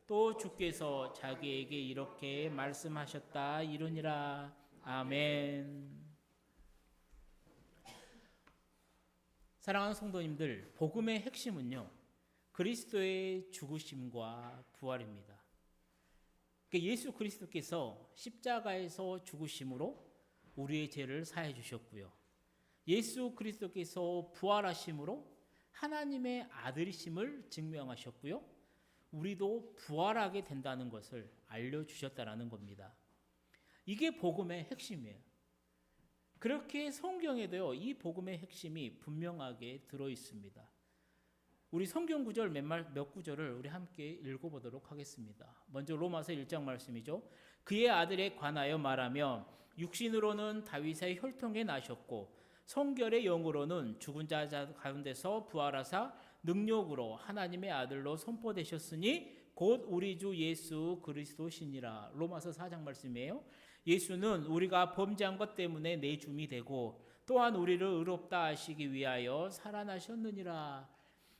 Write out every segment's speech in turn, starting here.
또 주께서 자기에게 이렇게 말씀하셨다 이르니라. 아멘. 사랑하는 성도님들, 복음의 핵심은요, 그리스도의 죽으심과 부활입니다. 예수 그리스도께서 십자가에서 죽으심으로 우리의 죄를 사해 주셨고요, 예수 그리스도께서 부활하심으로 하나님의 아들이심을 증명하셨고요, 우리도 부활하게 된다는 것을 알려주셨다는 겁니다. 이게 복음의 핵심이에요. 그렇게 성경에도요, 이 복음의 핵심이 분명하게 들어있습니다. 우리 성경 구절 몇 구절을 우리 함께 읽어보도록 하겠습니다. 먼저 로마서 1장 말씀이죠. 그의 아들에 관하여 말하며 육신으로는 다윗의 혈통에 나셨고 성결의 영으로는 죽은 자 가운데서 부활하사 능력으로 하나님의 아들로 선포되셨으니 곧 우리 주 예수 그리스도시니라. 로마서 4장 말씀이에요. 예수는 우리가 범죄한 것 때문에 내줌이 되고 또한 우리를 의롭다 하시기 위하여 살아나셨느니라.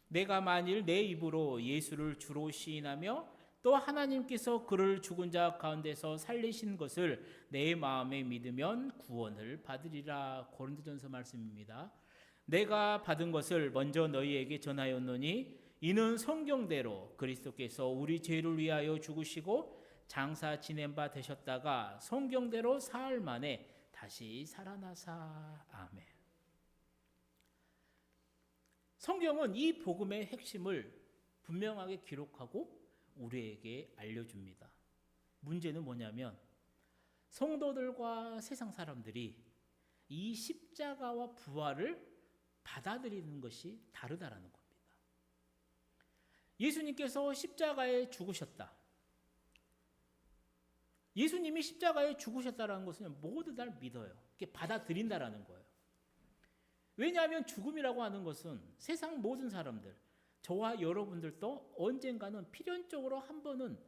내가 만일 내 입으로 예수를 주로 시인하며 또 하나님께서 그를 죽은 자 가운데서 살리신 것을 내 마음에 믿으면 구원을 받으리라. 고린도전서 말씀입니다. 내가 받은 것을 먼저 너희에게 전하였노니 이는 성경대로 그리스도께서 우리 죄를 위하여 죽으시고 장사 지낸 바 되셨다가 성경대로 사흘 만에 다시 살아나사. 아멘. 성경은 이 복음의 핵심을 분명하게 기록하고 우리에게 알려줍니다. 문제는 뭐냐면 성도들과 세상 사람들이 이 십자가와 부활을 받아들이는 것이 다르다라는 겁니다. 예수님께서 십자가에 죽으셨다. 예수님이 십자가에 죽으셨다는 것은 모두 다 믿어요. 이렇게 받아들인다라는 거예요. 왜냐하면 죽음이라고 하는 것은 세상 모든 사람들, 저와 여러분들도 언젠가는 필연적으로 한 번은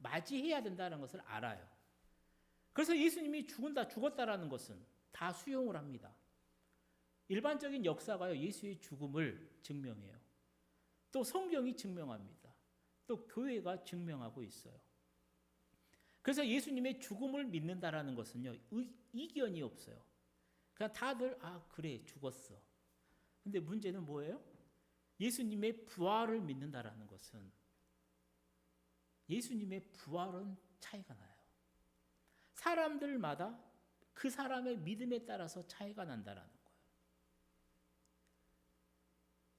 맞이해야 된다는 것을 알아요. 그래서 예수님이 죽었다라는 것은 다 수용을 합니다. 일반적인 역사가요, 예수의 죽음을 증명해요. 또 성경이 증명합니다. 또 교회가 증명하고 있어요. 그래서 예수님의 죽음을 믿는다라는 것은요, 이견이 없어요. 그냥 다들 그래 죽었어. 근데 문제는 뭐예요? 예수님의 부활을 믿는다라는 것은 예수님의 부활은 차이가 나요. 사람들마다 그 사람의 믿음에 따라서 차이가 난다라는 거예요.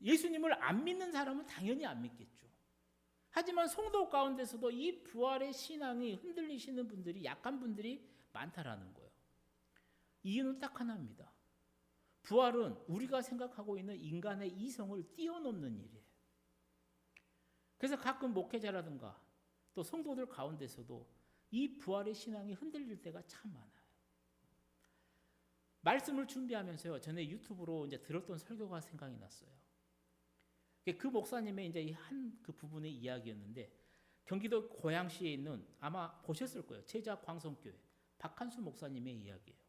예수님을 안 믿는 사람은 당연히 안 믿겠죠. 하지만 성도 가운데서도 이 부활의 신앙이 흔들리시는 분들이, 약한 분들이 많다라는 거예요. 이유는 딱 하나입니다. 부활은 우리가 생각하고 있는 인간의 이성을 뛰어넘는 일이에요. 그래서 가끔 목회자라든가 또 성도들 가운데서도 이 부활의 신앙이 흔들릴 때가 참 많아요. 말씀을 준비하면서요, 전에 유튜브로 이제 들었던 설교가 생각이 났어요. 그 목사님의 이제 한 그 부분의 이야기였는데, 경기도 고양시에 있는, 아마 보셨을 거예요, 제자 광성교회 박한수 목사님의 이야기예요.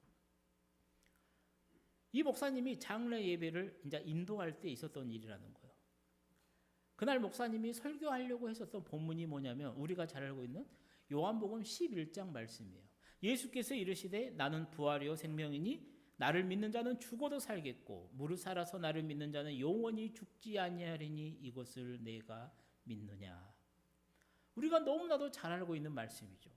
이 목사님이 장례 예배를 이제 인도할 때 있었던 일이라는 거예요. 그날 목사님이 설교하려고 했었던 본문이 뭐냐면 우리가 잘 알고 있는 요한복음 11장 말씀이에요. 예수께서 이르시되 나는 부활이요 생명이니 나를 믿는 자는 죽어도 살겠고 무릇 살아서 나를 믿는 자는 영원히 죽지 아니하리니 이것을 내가 믿느냐. 우리가 너무나도 잘 알고 있는 말씀이죠.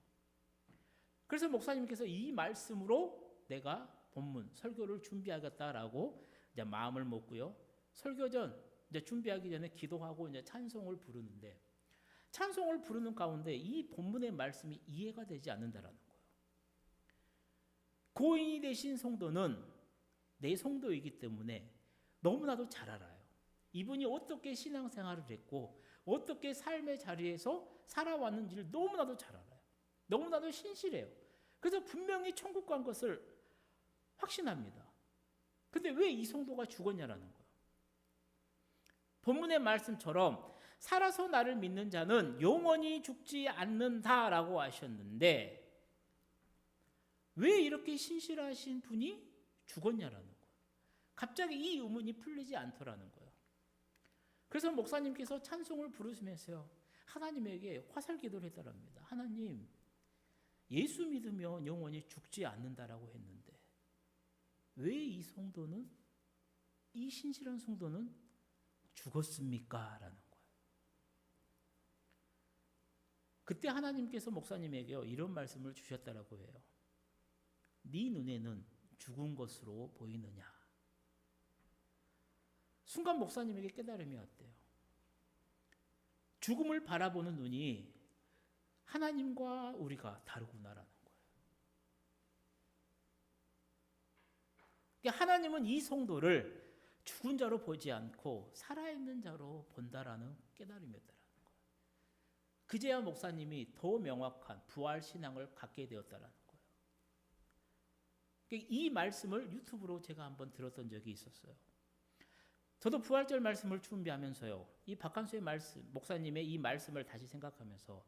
그래서 목사님께서 이 말씀으로 내가 본문 설교를 준비하겠다라고 이제 마음을 먹고요. 설교 전 이제 준비하기 전에 기도하고 이제 찬송을 부르는데, 찬송을 부르는 가운데 이 본문의 말씀이 이해가 되지 않는다라는 거예요. 고인이 되신 성도는 내 성도이기 때문에 너무나도 잘 알아요. 이분이 어떻게 신앙생활을 했고 어떻게 삶의 자리에서 살아왔는지를 너무나도 잘 알아요. 너무나도 신실해요. 그래서 분명히 천국 간 것을 확신합니다. 근데 왜 이 성도가 죽었냐라는 거예요. 본문의 말씀처럼 살아서 나를 믿는 자는 영원히 죽지 않는다라고 하셨는데 왜 이렇게 신실하신 분이 죽었냐라는 거예요. 갑자기 이 의문이 풀리지 않더라는 거예요. 그래서 목사님께서 찬송을 부르시면서요, 하나님에게 화살 기도를 했다랍니다. 하나님, 예수 믿으면 영원히 죽지 않는다라고 했는데 왜 이 성도는, 이 신실한 성도는 죽었습니까? 라는 거예요. 그때 하나님께서 목사님에게 이런 말씀을 주셨다라고 해요. 네 눈에는 죽은 것으로 보이느냐? 순간 목사님에게 깨달음이 왔대요. 죽음을 바라보는 눈이 하나님과 우리가 다르구나라는 거예요. 그러니까 하나님은 이 성도를 죽은 자로 보지 않고 살아있는 자로 본다라는 깨달음이었다라는 거예요. 그제야 목사님이 더 명확한 부활 신앙을 갖게 되었다라는 거예요. 그러니까 이 말씀을 유튜브로 제가 한번 들었던 적이 있었어요. 저도 부활절 말씀을 준비하면서요, 이 박한수의 말씀, 목사님의 이 말씀을 다시 생각하면서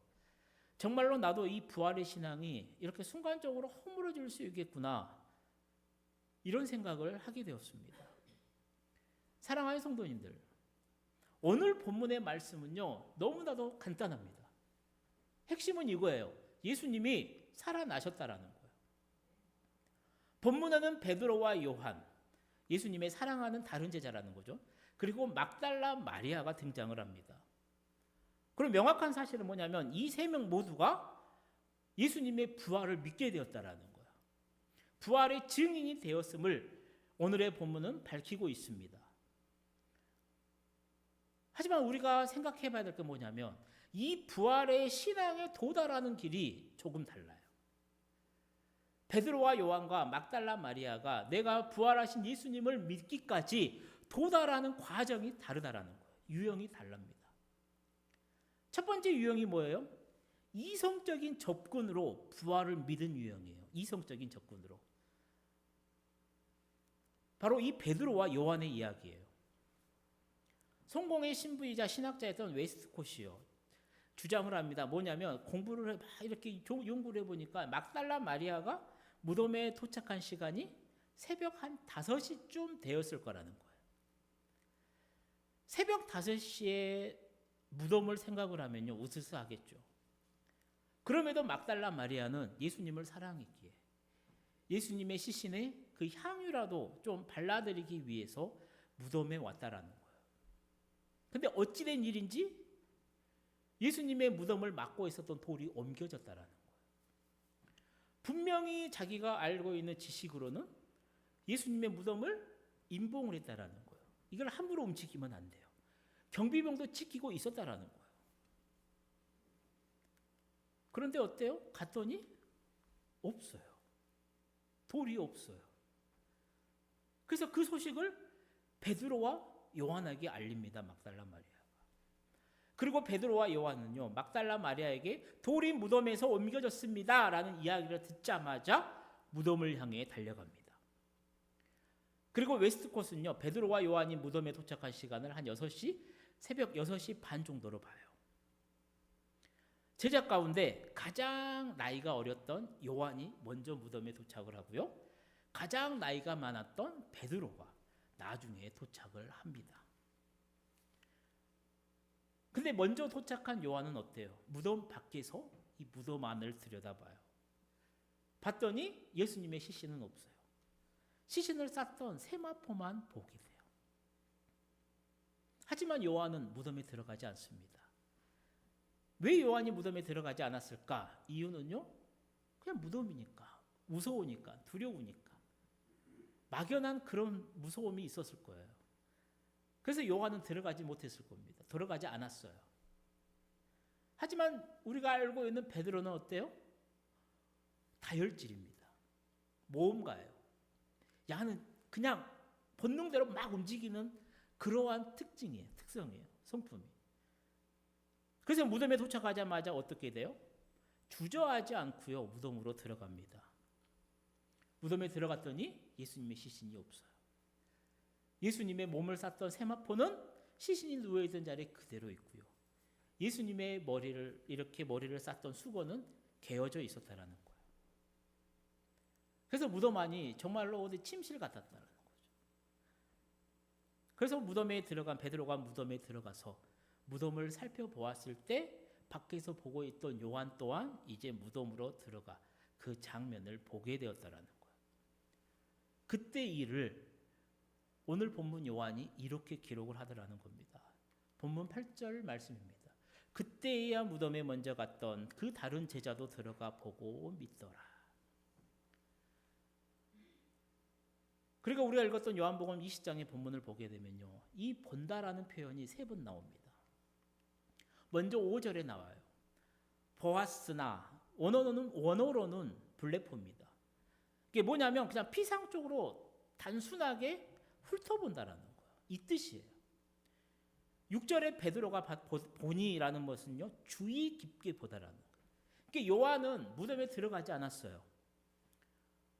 정말로 나도 이 부활의 신앙이 이렇게 순간적으로 허물어질 수 있겠구나, 이런 생각을 하게 되었습니다. 사랑하는 성도님들, 오늘 본문의 말씀은요 너무나도 간단합니다. 핵심은 이거예요. 예수님이 살아나셨다라는 거예요. 본문에는 베드로와 요한, 예수님의 사랑하는 다른 제자라는 거죠. 그리고 막달라 마리아가 등장을 합니다. 그럼 명확한 사실은 뭐냐면 이 세 명 모두가 예수님의 부활을 믿게 되었다라는 거예요. 부활의 증인이 되었음을 오늘의 본문은 밝히고 있습니다. 하지만 우리가 생각해 봐야 될 게 뭐냐면 이 부활의 신앙에 도달하는 길이 조금 달라요. 베드로와 요한과 막달라 마리아가 내가 부활하신 예수님을 믿기까지 도달하는 과정이 다르다라는 거예요. 유형이 달랍니다. 첫 번째 유형이 뭐예요? 이성적인 접근으로 부활을 믿은 유형이에요. 이성적인 접근으로. 바로 이 베드로와 요한의 이야기예요. 성공의 신부이자 신학자였던 웨스트콧이요, 주장을 합니다. 뭐냐면 공부를 막 이렇게 연구를 해보니까 막달라 마리아가 무덤에 도착한 시간이 새벽 한 5시쯤 되었을 거라는 거예요. 새벽 5시에 무덤을 생각을 하면요 으스스하겠죠. 그럼에도 막달라 마리아는 예수님을 사랑했기에 예수님의 시신에 그 향유라도 좀 발라드리기 위해서 무덤에 왔다라는 거예요. 근데 어찌된 일인지 예수님의 무덤을 막고 있었던 돌이 옮겨졌다라는 거예요. 분명히 자기가 알고 있는 지식으로는 예수님의 무덤을 임봉을 했다라는 거예요. 이걸 함부로 움직이면 안 돼요. 경비병도 지키고 있었다라는 거예요. 그런데 어때요? 갔더니 없어요. 돌이 없어요. 그래서 그 소식을 베드로와 요한에게 알립니다. 막달라 마리아가. 그리고 베드로와 요한은요 막달라 마리아에게 돌이 무덤에서 옮겨졌습니다 라는 이야기를 듣자마자 무덤을 향해 달려갑니다. 그리고 웨스트콧은요 베드로와 요한이 무덤에 도착한 시간을 한 6시, 새벽 6시 반 정도로 봐요. 제자 가운데 가장 나이가 어렸던 요한이 먼저 무덤에 도착을 하고요, 가장 나이가 많았던 베드로가 나중에 도착을 합니다. 근데 먼저 도착한 요한은 어때요? 무덤 밖에서 이 무덤 안을 들여다봐요. 봤더니 예수님의 시신은 없어요. 시신을 쌌던 세마포만 보게 돼요. 하지만 요한은 무덤에 들어가지 않습니다. 왜 요한이 무덤에 들어가지 않았을까? 이유는요, 그냥 무덤이니까, 무서우니까, 두려우니까. 막연한 그런 무서움이 있었을 거예요. 그래서 요한은 들어가지 못했을 겁니다. 들어가지 않았어요. 하지만 우리가 알고 있는 베드로는 어때요? 다혈질입니다. 모험가예요. 야는 그냥 본능대로 막 움직이는 그러한 특성이에요. 성품이. 그래서 무덤에 도착하자마자 어떻게 돼요? 주저하지 않고요 무덤으로 들어갑니다. 무덤에 들어갔더니 예수님의 시신이 없어요. 예수님의 몸을 쌌던 세마포는 시신이 누워있던 자리에 그대로 있고요, 예수님의 머리를 쌌던 수건은 개어져 있었다라는 거예요. 그래서 무덤 안이 정말로 어디 침실 같았다는 거죠. 그래서 무덤에 들어간 베드로가 무덤에 들어가서 무덤을 살펴보았을 때 밖에서 보고 있던 요한 또한 이제 무덤으로 들어가 그 장면을 보게 되었다라는 거예요. 그때 일을 오늘 본문 요한이 이렇게 기록을 하더라는 겁니다. 본문 8절 말씀입니다. 그때야 무덤에 먼저 갔던 그 다른 제자도 들어가 보고 믿더라. 그러니까 우리가 읽었던 요한복음 20장의 본문을 보게 되면요, 이 본다라는 표현이 3번 나옵니다. 먼저 5절에 나와요. 보았으나 원어로는 블레포입니다. 이게 뭐냐면 그냥 피상적으로 단순하게 훑어본다라는 거예요. 이 뜻이에요. 6절에 베드로가 보니라는 것은요, 주의 깊게 보다라는 거예요. 그러니까 요한은 무덤에 들어가지 않았어요.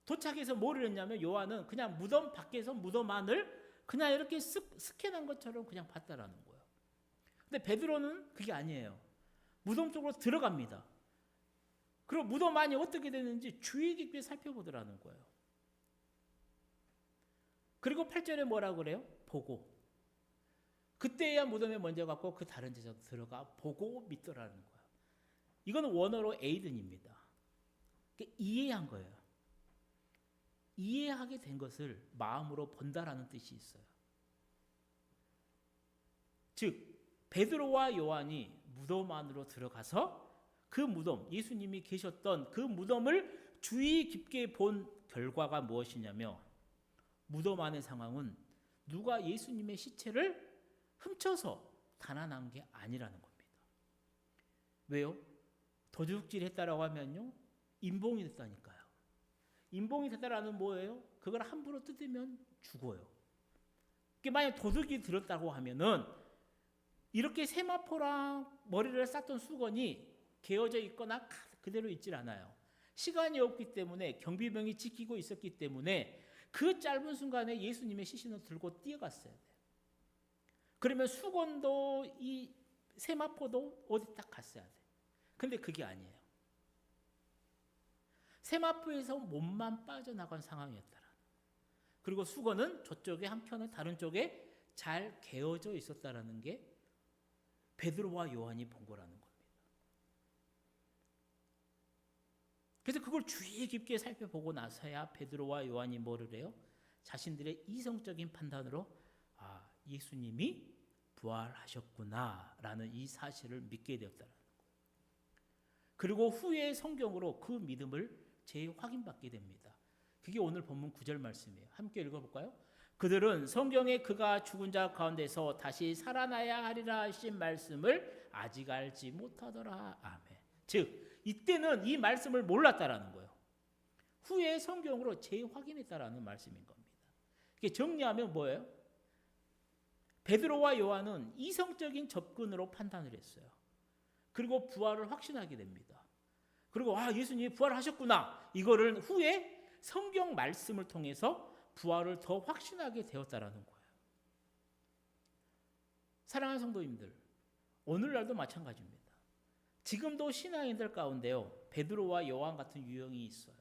도착해서 뭐를 했냐면 요한은 그냥 무덤 밖에서 무덤 안을 그냥 이렇게 스캔한 것처럼 그냥 봤다라는 거예요. 근데 베드로는 그게 아니에요. 무덤 속으로 들어갑니다. 그리고 무덤 안이 어떻게 되는지 주의 깊게 살펴보더라는 거예요. 그리고 8절에 뭐라고 그래요? 보고. 그때야 무덤에 먼저 갔고 그 다른 제자도 들어가 보고 믿더라는 거예요. 이거는 원어로 에이든입니다. 그러니까 이해한 거예요. 이해하게 된 것을 마음으로 본다라는 뜻이 있어요. 즉 베드로와 요한이 무덤 안으로 들어가서 그 무덤, 예수님이 계셨던 그 무덤을 주의 깊게 본 결과가 무엇이냐며, 무덤 안의 상황은 누가 예수님의 시체를 훔쳐서 달아난 게 아니라는 겁니다. 왜요? 도둑질 했다라고 하면요, 인봉이 됐다니까요. 인봉이 됐다라는 뭐예요? 그걸 함부로 뜯으면 죽어요. 만약 도둑이 들었다고 하면은 이렇게 세마포랑 머리를 쌌던 수건이 개어져 있거나 그대로 있질 않아요. 시간이 없기 때문에 경비병이 지키고 있었기 때문에 그 짧은 순간에 예수님의 시신을 들고 뛰어갔어야 돼요. 그러면 수건도 이 세마포도 어디 딱 갔어야 돼요. 근데 그게 아니에요. 세마포에서 몸만 빠져나간 상황이었더라. 그리고 수건은 저쪽에 한편에 다른 쪽에 잘 개어져 있었다라는 게 베드로와 요한이 본 거라는 겁니다. 그래서 그걸 주의 깊게 살펴보고 나서야 베드로와 요한이 뭐를 해요? 자신들의 이성적인 판단으로 예수님이 부활하셨구나라는 이 사실을 믿게 되었다는 거예요. 그리고 후에 성경으로 그 믿음을 재확인받게 됩니다. 그게 오늘 본문 9절 말씀이에요. 함께 읽어볼까요? 그들은 성경에 그가 죽은 자 가운데서 다시 살아나야 하리라 하신 말씀을 아직 알지 못하더라. 아멘. 즉 이때는 이 말씀을 몰랐다라는 거예요. 후에 성경으로 재확인했다라는 말씀인 겁니다. 이게 정리하면 뭐예요? 베드로와 요한은 이성적인 접근으로 판단을 했어요. 그리고 부활을 확신하게 됩니다. 그리고 예수님이 부활하셨구나. 이거를 후에 성경 말씀을 통해서 부활을 더 확신하게 되었다라는 거예요. 사랑하는 성도님들, 오늘날도 마찬가지입니다. 지금도 신앙인들 가운데요, 베드로와 요한 같은 유형이 있어요.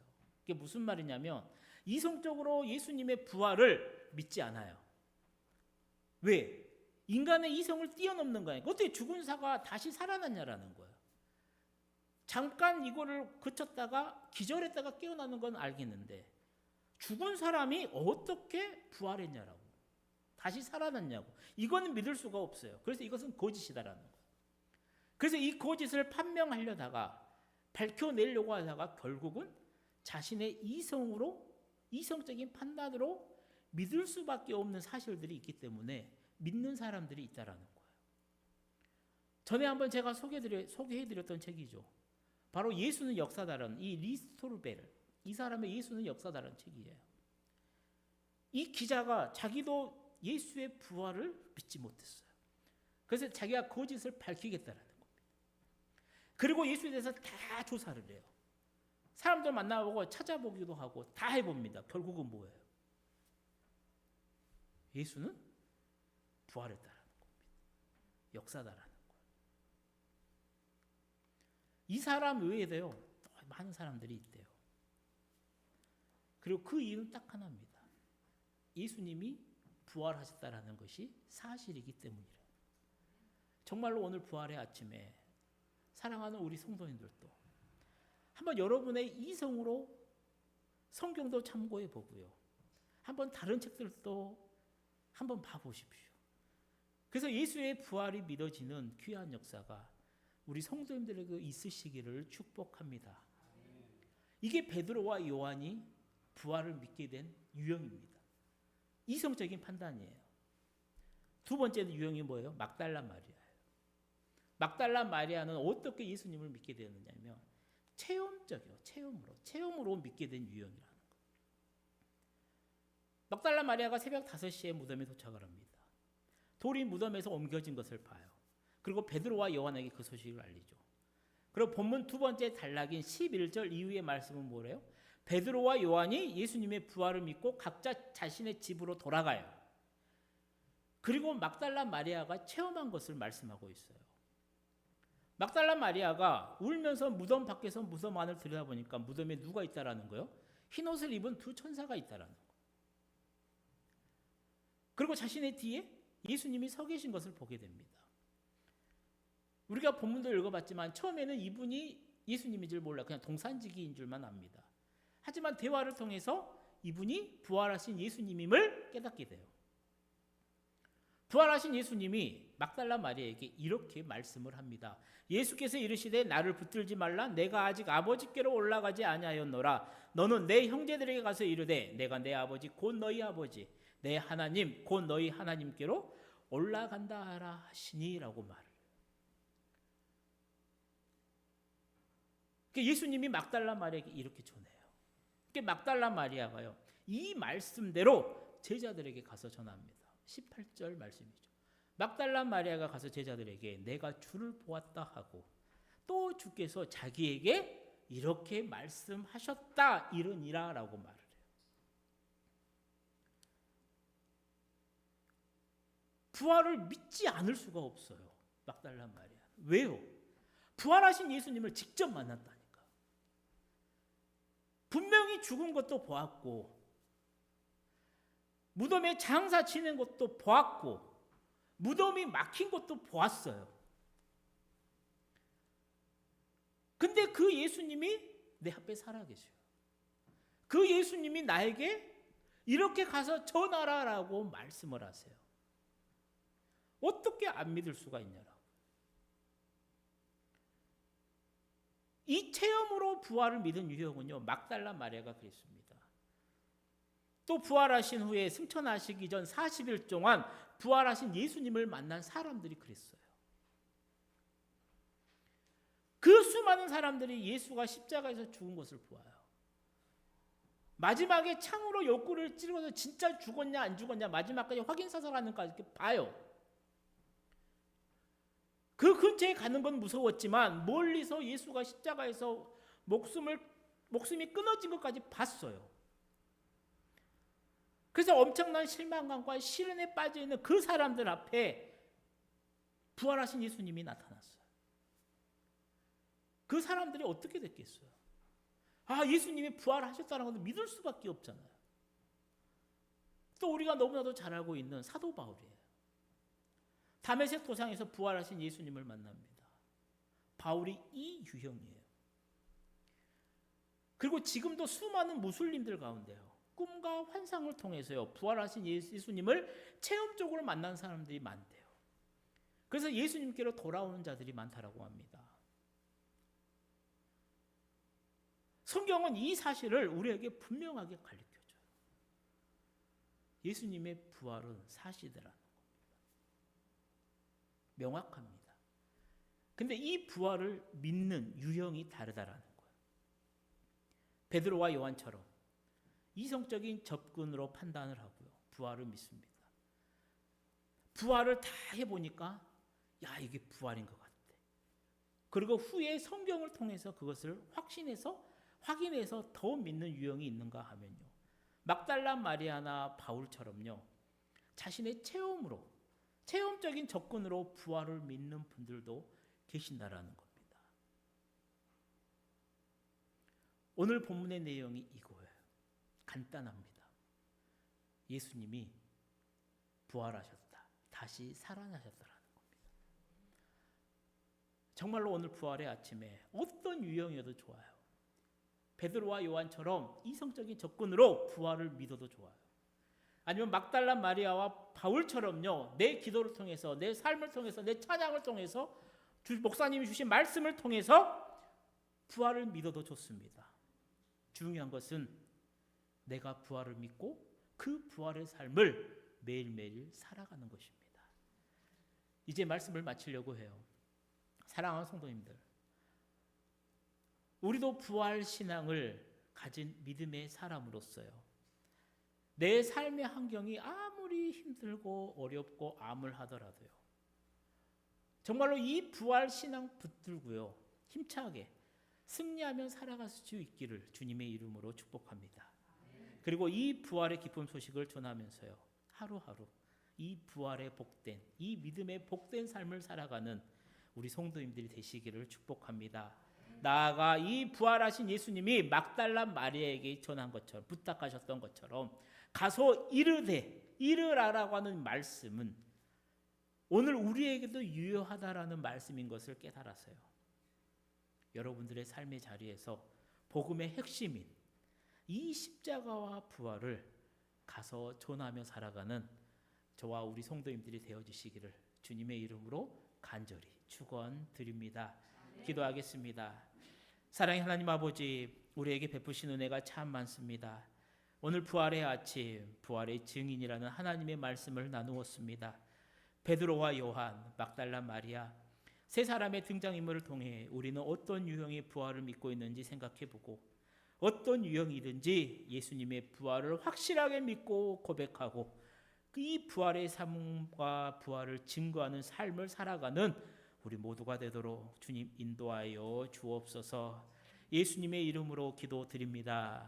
이게 무슨 말이냐면 이성적으로 예수님의 부활을 믿지 않아요. 왜? 인간의 이성을 뛰어넘는 거예요. 어떻게 죽은 사가 다시 살아났냐라는 거예요. 잠깐 이거를 그쳤다가 기절했다가 깨어나는 건 알겠는데 죽은 사람이 어떻게 부활했냐라고, 다시 살아났냐고, 이거는 믿을 수가 없어요. 그래서 이것은 거짓이다라는 거예요. 그래서 이 거짓을 판명하려다가 밝혀내려고 하다가 결국은 자신의 이성적인 판단으로 믿을 수밖에 없는 사실들이 있기 때문에 믿는 사람들이 있다라는 거예요. 전에 한번 제가 소개해드렸던 책이죠. 바로 예수는 역사다라는 이 리스토르벨, 이 사람의 예수는 역사다라는 책이에요. 이 기자가 자기도 예수의 부활을 믿지 못했어요. 그래서 자기가 거짓을 밝히겠다라는 겁니다. 그리고 예수에 대해서 다 조사를 해요. 사람들 만나보고 찾아보기도 하고 다 해봅니다. 결국은 뭐예요? 예수는 부활했다라는 겁니다. 역사다라는 거예요. 이 사람 외에도요, 많은 사람들이 있대요. 그리고 그 이유는 딱 하나입니다. 예수님이 부활하셨다라는 것이 사실이기 때문이래요. 정말로 오늘 부활의 아침에 사랑하는 우리 성도님들도 한번 여러분의 이성으로 성경도 참고해 보고요. 한번 다른 책들도 한번 봐보십시오. 그래서 예수의 부활이 믿어지는 귀한 역사가 우리 성도님들에게 있으시기를 축복합니다. 이게 베드로와 요한이 부활을 믿게 된 유형입니다. 이성적인 판단이에요. 두 번째 유형이 뭐예요? 막달라 마리아예요. 막달라 마리아는 어떻게 예수님을 믿게 되었느냐면 체험으로 믿게 된 유형이라는 거예요. 막달라 마리아가 새벽 5시에 무덤에 도착을 합니다. 돌이 무덤에서 옮겨진 것을 봐요. 그리고 베드로와 요한에게 그 소식을 알리죠. 그리고 본문 두 번째 단락인 11절 이후의 말씀은 뭐래요? 베드로와 요한이 예수님의 부활을 믿고 각자 자신의 집으로 돌아가요. 그리고 막달라 마리아가 체험한 것을 말씀하고 있어요. 막달라 마리아가 울면서 무덤 밖에서 무덤 안을 들여다보니까 무덤에 누가 있다라는 거예요? 흰옷을 입은 두 천사가 있다라는 거예요. 그리고 자신의 뒤에 예수님이 서 계신 것을 보게 됩니다. 우리가 본문도 읽어봤지만 처음에는 이분이 예수님인 줄 몰라요. 그냥 동산지기인 줄만 압니다. 하지만 대화를 통해서 이분이 부활하신 예수님임을 깨닫게 돼요. 부활하신 예수님이 막달라 마리아에게 이렇게 말씀을 합니다. 예수께서 이르시되 나를 붙들지 말라. 내가 아직 아버지께로 올라가지 아니하였노라. 너는 내 형제들에게 가서 이르되 내가 내 아버지 곧 너희 아버지 내 하나님 곧 너희 하나님께로 올라간다 하라 하시니라고 말을 해요. 예수님이 막달라 마리아에게 이렇게 전해요. 막달라 마리아가요 이 말씀대로 제자들에게 가서 전합니다. 18절 말씀이죠. 막달라 마리아가 가서 제자들에게 내가 주를 보았다 하고 또 주께서 자기에게 이렇게 말씀하셨다 이르니라 라고 말을 해요. 부활을 믿지 않을 수가 없어요. 막달라 마리아. 왜요? 부활하신 예수님을 직접 만났다니까. 분명히 죽은 것도 보았고 무덤에 장사 치는 것도 보았고 무덤이 막힌 것도 보았어요. 근데 그 예수님이 내 앞에 살아계셔요. 그 예수님이 나에게 이렇게 가서 전하라라고 말씀을 하세요. 어떻게 안 믿을 수가 있냐라고. 이 체험으로 부활을 믿은 유형은요 막달라 마리아가 그랬습니다. 또 부활하신 후에 승천하시기 전 40일 동안 부활하신 예수님을 만난 사람들이 그랬어요. 그 수많은 사람들이 예수가 십자가에서 죽은 것을 보아요. 마지막에 창으로 옆구리를 찌르고서 진짜 죽었냐 안 죽었냐 마지막까지 확인사살하는까지 봐요. 그 근처에 가는 건 무서웠지만 멀리서 예수가 십자가에서 목숨이 끊어진 것까지 봤어요. 그래서 엄청난 실망감과 시련에 빠져있는 그 사람들 앞에 부활하신 예수님이 나타났어요. 그 사람들이 어떻게 됐겠어요? 예수님이 부활하셨다는 것을 믿을 수밖에 없잖아요. 또 우리가 너무나도 잘 알고 있는 사도 바울이에요. 다메섹 도상에서 부활하신 예수님을 만납니다. 바울이 이 유형이에요. 그리고 지금도 수많은 무슬림들 가운데요. 꿈과 환상을 통해서요. 부활하신 예수님을 체험적으로 만난 사람들이 많대요. 그래서 예수님께로 돌아오는 자들이 많다라고 합니다. 성경은 이 사실을 우리에게 분명하게 가르쳐줘요. 예수님의 부활은 사실이라는 겁니다. 명확합니다. 근데 이 부활을 믿는 유형이 다르다라는 거예요. 베드로와 요한처럼 이성적인 접근으로 판단을 하고요. 부활을 믿습니다. 부활을 다 해보니까 이게 부활인 것 같아. 그리고 후에 성경을 통해서 그것을 확인해서 더 믿는 유형이 있는가 하면요. 막달라 마리아나 바울처럼요. 자신의 체험적인 접근으로 부활을 믿는 분들도 계신다라는 겁니다. 오늘 본문의 내용이 이거예요. 간단합니다. 예수님이 부활하셨다. 다시 살아나셨다라는 겁니다. 정말로 오늘 부활의 아침에 어떤 유형이어도 좋아요. 베드로와 요한처럼 이성적인 접근으로 부활을 믿어도 좋아요. 아니면 막달라 마리아와 바울처럼요, 내 기도를 통해서, 내 삶을 통해서, 내 찬양을 통해서, 목사님이 주신 말씀을 통해서 부활을 믿어도 좋습니다. 중요한 것은 내가 부활을 믿고 그 부활의 삶을 매일매일 살아가는 것입니다. 이제 말씀을 마치려고 해요. 사랑하는 성도님들, 우리도 부활 신앙을 가진 믿음의 사람으로서요, 내 삶의 환경이 아무리 힘들고 어렵고 암울하더라도요, 정말로 이 부활 신앙 붙들고요, 힘차게 승리하며 살아갈 수 있기를 주님의 이름으로 축복합니다. 그리고 이 부활의 기쁨 소식을 전하면서요, 하루하루 이 부활의 복된, 이 믿음의 복된 삶을 살아가는 우리 성도님들이 되시기를 축복합니다. 나아가 이 부활하신 예수님이 막달라 마리아에게 전한 것처럼, 부탁하셨던 것처럼 가서 이르라라고 하는 말씀은 오늘 우리에게도 유효하다라는 말씀인 것을 깨달았어요. 여러분들의 삶의 자리에서 복음의 핵심인 이 십자가와 부활을 가서 전하며 살아가는 저와 우리 성도님들이 되어주시기를 주님의 이름으로 간절히 축원드립니다. 기도하겠습니다. 사랑의 하나님 아버지, 우리에게 베푸신 은혜가 참 많습니다. 오늘 부활의 아침, 부활의 증인이라는 하나님의 말씀을 나누었습니다. 베드로와 요한, 막달라 마리아, 세 사람의 등장인물을 통해 우리는 어떤 유형의 부활을 믿고 있는지 생각해보고, 어떤 유형이든지 예수님의 부활을 확실하게 믿고 고백하고 이 부활의 삶과 부활을 증거하는 삶을 살아가는 우리 모두가 되도록 주님 인도하여 주옵소서. 예수님의 이름으로 기도드립니다.